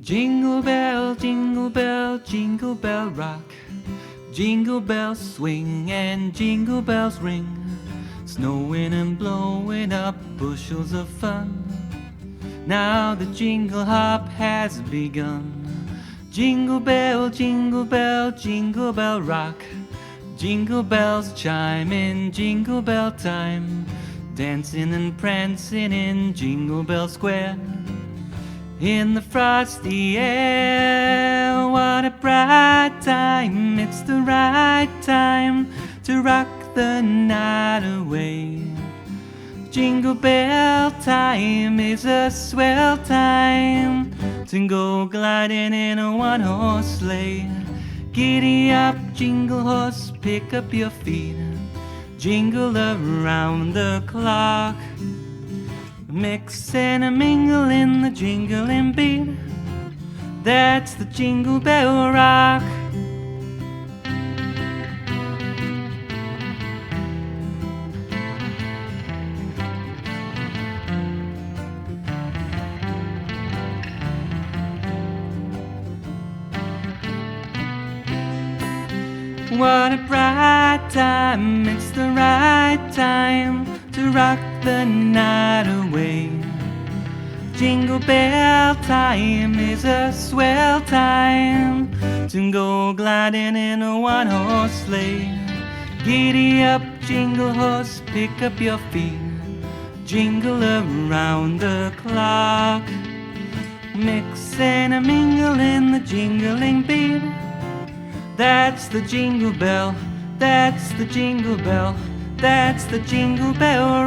jingle bell, jingle bell rock. Jingle bells swing and jingle bells ring, snowing and blowing up bushels of fun. Now the jingle hop has begun. Jingle bell, jingle bell, jingle bell rock. Jingle bells chime in jingle bell time, dancing and prancing in Jingle Bell Square. In the frosty air, what a bright time. It's the right time to rock the night away. Jingle bell time is a swell time to go gliding in a one-horse sleigh. Giddy up, jingle horse, pick up your feet, jingle around the clock. Mix and a mingle in the jingling beat, that's the Jingle Bell Rock. What a bright time, it's the right time to rock the night away. Jingle bell time is a swell time to go gliding in a one-horse sleigh. Giddy up, jingle horse, pick up your feet, jingle around the clock. Mix and a mingle in the jingling beat, that's the jingle bell, that's the jingle bell, that's the Jingle Bell